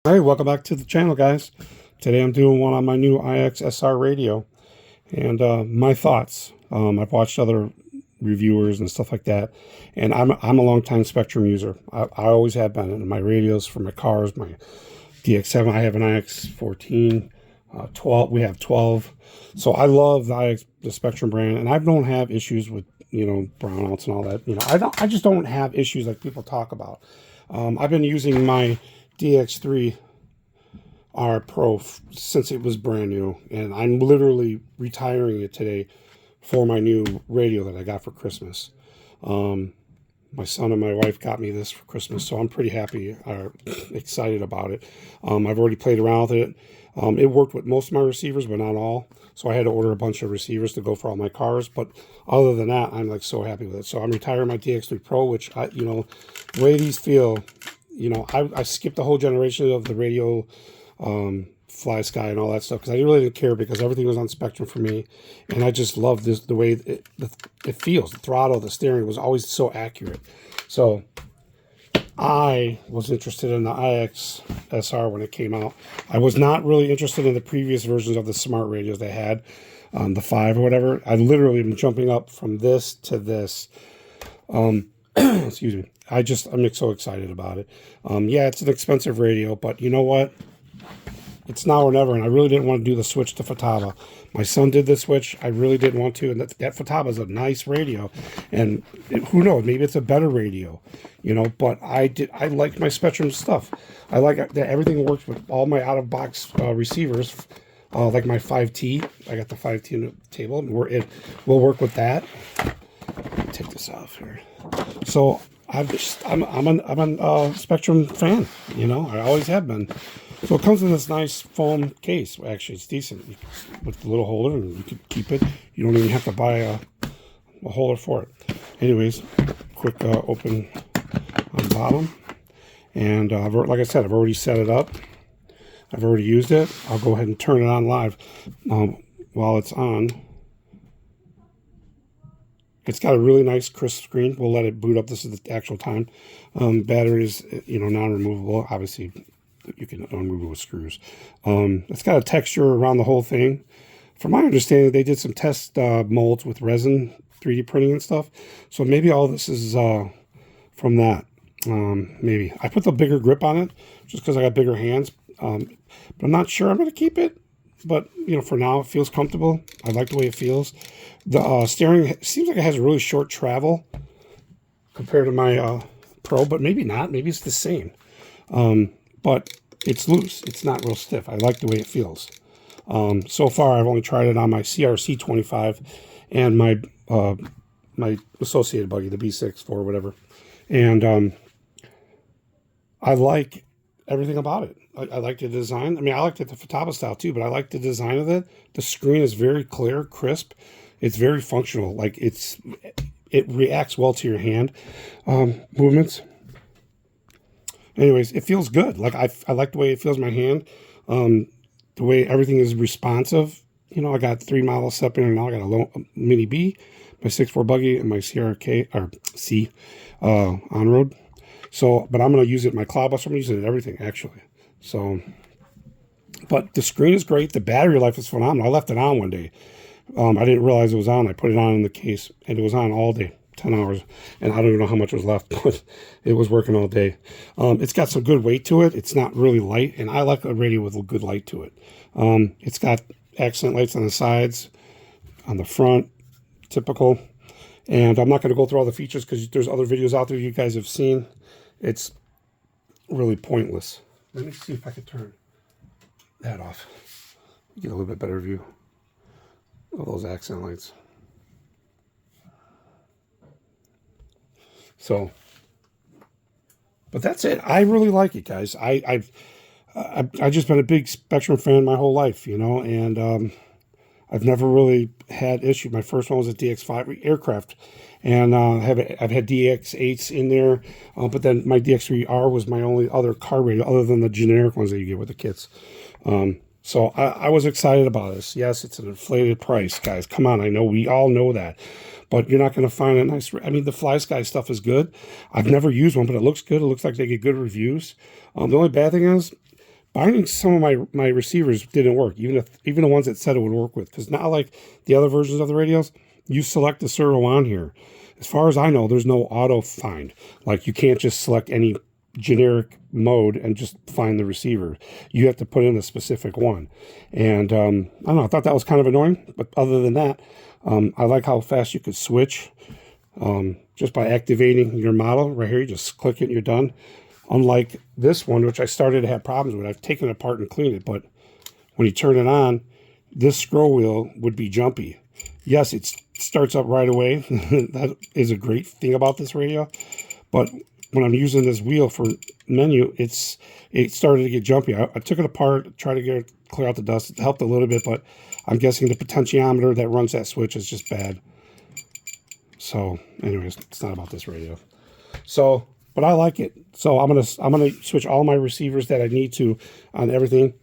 Hey, welcome back to the channel, guys. Today I'm doing one on my new IXSR radio and my thoughts. I've watched other reviewers and stuff like that, and I'm a long-time Spektrum user. I always have been in my radios for my cars, my DX7. I have an IX14, 12. We have 12, so I love the Spektrum brand, and I don't have issues with brownouts and all that. I just don't have issues like people talk about. I've been using my DX3 R Pro since it was brand new, and I'm literally retiring it today for my new radio that I got for Christmas. My son and my wife got me this for Christmas, so I'm pretty happy, excited about it. I've already played around with it. It worked with most of my receivers, but not all. So I had to order a bunch of receivers to go for all my cars. But other than that, I'm like so happy with it. So I'm retiring my DX3 Pro, which the way these feel, I skipped the whole generation of the radio, Fly Sky and all that stuff, because I really didn't care, because everything was on Spektrum for me, and I just love the way it feels. The throttle, the steering was always so accurate. So I was interested in the IXSR when it came out. I was not really interested in the previous versions of the smart radios they had, the 5 or whatever. I literally am jumping up from this to this. Excuse me. I'm so excited about it. Yeah, it's an expensive radio, but you know what? It's now or never, and I really didn't want to do the switch to Futaba. My son did the switch. I really didn't want to, and that Futaba is a nice radio, and who knows, maybe it's a better radio, but I like my Spektrum stuff. I like that everything works with all my out-of-box receivers, like my 5T. I got the 5T in the table, and it will work with that. Let me take this off here. So I'm a Spektrum fan, I always have been. So it comes in this nice foam case. Actually, it's decent with the little holder, and you can keep it. You don't even have to buy a holder for it. Anyways, quick open on the bottom. And like I said, I've already set it up. I've already used it. I'll go ahead and turn it on live while it's on. It's got a really nice crisp screen. We'll let it boot up. This is the actual time. Battery is, non-removable. Obviously, you can unmove it with screws. It's got a texture around the whole thing. From my understanding, they did some test molds with resin 3D printing and stuff. So maybe all this is from that. Maybe. I put the bigger grip on it just because I got bigger hands. But I'm not sure I'm going to keep it. But, for now, it feels comfortable. I like the way it feels. The steering seems like it has a really short travel compared to my Pro, but maybe not. Maybe it's the same. But it's loose. It's not real stiff. I like the way it feels. So far, I've only tried it on my CRC 25 and my my associated buggy, the B6 4 whatever. And I like everything about it. I like the design. I mean, I liked it the Futaba style too, but I like the design of it. The screen is very clear, crisp. It's very functional. Like it reacts well to your hand movements. Anyways, it feels good. Like I like the way it feels in my hand. The way everything is responsive. I got 3 models separated now. I got a Mini B, my 6.4 buggy, and my CRK or C on road. So, but I'm going to use it in my cloud bus. I'm using it in everything actually. So, but the screen is great. The battery life is phenomenal. I left it on one day. I didn't realize it was on. I put it on in the case, and it was on all day, 10 hours, and I don't even know how much was left, but it was working all day. It's got some good weight to it. It's not really light, and I like a radio with a good light to it. It's got accent lights on the sides, on the front, typical. And I'm not going to go through all the features because there's other videos out there you guys have seen. It's really pointless. Let me see if I can turn that off. Get a little bit better view of those accent lights. So, but that's it. I really like it, guys. I've just been a big Spektrum fan my whole life, and I've never really had issue. My first one was a DX5 aircraft, and I've had DX8s in there, but then my DX3R was my only other car radio other than the generic ones that you get with the kits. So I was excited about this. Yes, it's an inflated price, guys. Come on, I know we all know that. But you're not going to find a nice... I mean, the Fly Sky stuff is good. I've never used one, but it looks good. It looks like they get good reviews. The only bad thing is binding some of my receivers didn't work, even the ones that said it would work with, because not like the other versions of the radios, you select the serial on here. As far as I know, there's no auto find. Like, you can't just select any generic mode and just find the receiver. You have to put in a specific one. And I don't know, I thought that was kind of annoying, but other than that, I like how fast you could switch just by activating your model right here. You just click it and you're done. Unlike this one, which I started to have problems with. I've taken it apart and cleaned it, but when you turn it on, this scroll wheel would be jumpy. Yes, it starts up right away. That is a great thing about this radio. But when I'm using this wheel for menu, it started to get jumpy. I took it apart, tried to clear out the dust. It helped a little bit, but I'm guessing the potentiometer that runs that switch is just bad. So, anyways, it's not about this radio. So, but I like it. So I'm gonna switch all my receivers that I need to on everything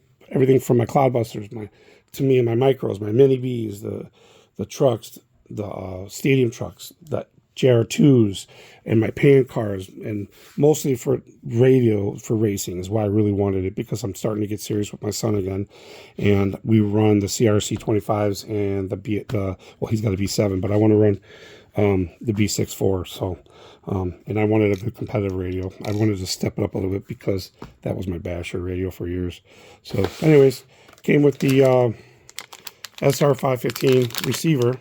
from my Cloudbusters, my micros, my mini Bs, the trucks, the stadium trucks, the JR2s, and my pan cars, and mostly for radio for racing is why I really wanted it, because I'm starting to get serious with my son again, and we run the CRC 25s and well, he's got a B7, but I want to run the B64. So and I wanted a good competitive radio. I wanted to step it up a little bit because that was my basher radio for years. So anyways, came with the SR515 receiver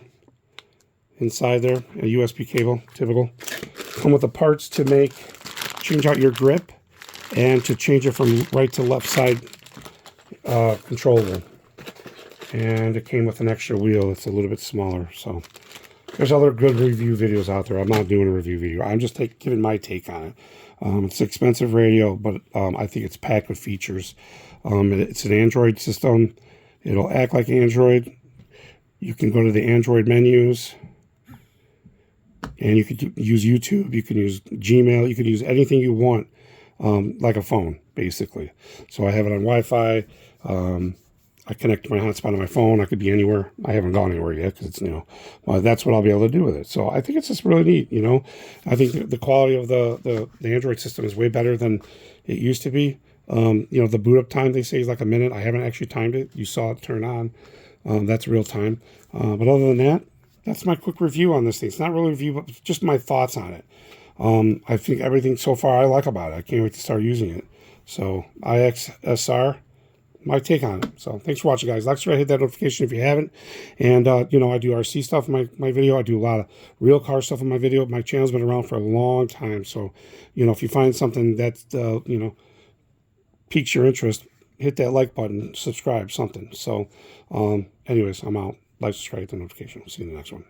inside there, a USB cable, typical. Come with the parts to change out your grip and to change it from right to left side controller. And it came with an extra wheel that's a little bit smaller. So there's other good review videos out there. I'm not doing a review video. I'm just giving my take on it. It's an expensive radio, but I think it's packed with features. It's an Android system. It'll act like Android. You can go to the Android menus, and you could use YouTube. You can use Gmail. You can use anything you want, like a phone, basically. So I have it on Wi-Fi. I connect my hotspot on my phone. I could be anywhere. I haven't gone anywhere yet because it's, well, that's what I'll be able to do with it. So I think it's just really neat, I think the quality of the Android system is way better than it used to be. The boot up time, they say, is like a minute. I haven't actually timed it. You saw it turn on. That's real time. But other than that, that's my quick review on this thing. It's not really a review, but just my thoughts on it. I think everything so far I like about it. I can't wait to start using it. So IXSR, my take on it. So thanks for watching, guys. Like, subscribe, hit that notification if you haven't. And I do RC stuff in my video. I do a lot of real car stuff in my video. My channel's been around for a long time. So if you find something that piques your interest, hit that like button, subscribe, something. So anyways, I'm out. Like, subscribe, hit the notification. See you in the next one.